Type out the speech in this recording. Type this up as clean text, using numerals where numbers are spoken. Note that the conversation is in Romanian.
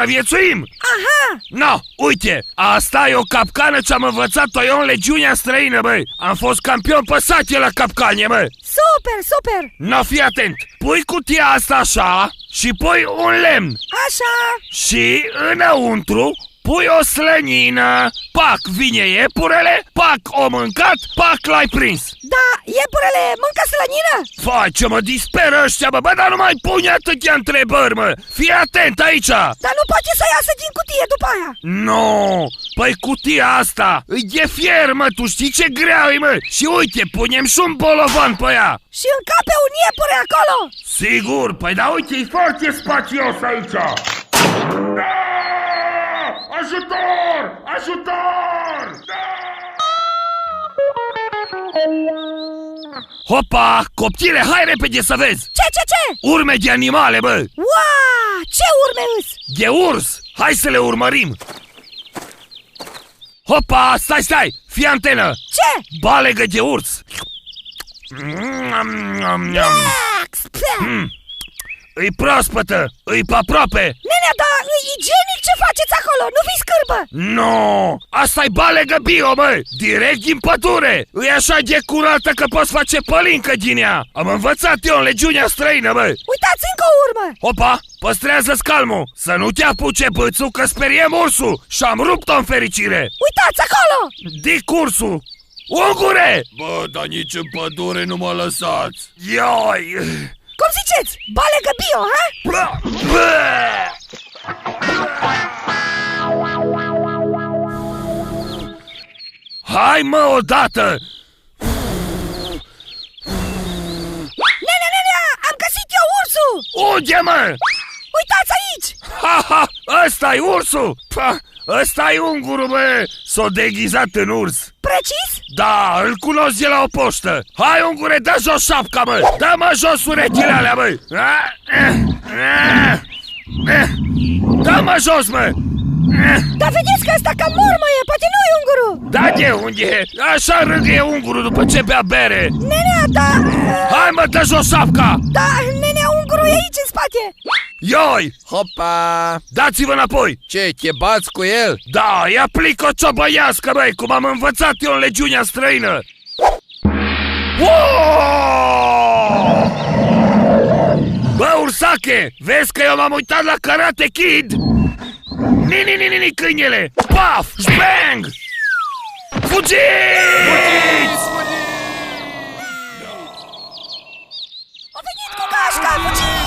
viețuim! Aha! No, uite, asta e o capcană ce am învățat-o eu în legiunea străină, băi. Am fost campion pe sate la capcane, bă. Super, super! No, fii atent. Pui cutia asta așa și pui un lemn. Așa! Și înăuntru pui o slănină. Pac, vine iepurele, pac, o mâncat, pac, l-ai prins. Da, iepurele mâncă slănină? Fai, ce mă disperă ăștia, bă, dar nu mai pune atâtea întrebări, mă. Fii atent aici. Dar nu poate să iasă din cutie după aia. No, păi cutia asta e de fier, mă, tu știi ce grea e, mă. Și uite, punem și un bolovan pe ea. Și încape un iepure acolo. Sigur, păi da, uite, e foarte spațios aici. Da! Ajutor! Ajutor! Da! Hopa! Coptile, hai repede să vezi! Ce? Urme de animale, bă! Uaa! Ce urme îs? De urs! Hai să le urmărim! Hopa! Stai! Fii antenă! Ce? Balegă de urs! Îi proaspătă! Îi pe aproape! Nenea, dar e igienic ce faceți acolo? Nu fi scârbă! No! Asta-i balegă bio, mă! Direct din pădure! E așa de curată că poți face pălincă din ea! Am învățat eu în legiunea străină, bă! Uitați, încă o urmă! Hopa! Păstrează-ți calmul! Să nu te apuce bățul că speriem ursul! Și-am rupt-o în fericire! Uitați acolo! Dicursul! Ungure! Bă, dar nici în pădure nu mă lăsați. Ioi! Cum ziceți? Balegă bio, ha? Hai, mă, odată! Nenea, am găsit eu ursul! Unde, mă? Uitați aici! Ha, ăsta-i ursul! Ăsta-i ungurul, bă! S-o deghizat în urs! Precis? Da, îl cunosc de la o poștă! Hai, ungure, dă jos șapca, mă! Dă-mă jos urechile alea, bă! Dă-mă jos, mă! Dar vedeți că ăsta cam mormăie, poate nu e ungurul! Da, de unde e? Așa râgâie ungurul după ce bea bere! Nenea, da... Hai, mă, dă jos șapca! Da, nenea, ungurul e aici în spate! Ioi! Hopa! Dați-vă înapoi! Ce, te bați cu el? Da, îi aplic o ciobăiască, băi, cum am învățat eu în legiunea străină! Wow! Bă, ursache, vezi că eu m-am uitat la Karate Kid? Ni, câinele! Paf! Bang! Fugiți! A venit cu gașca, fugiți!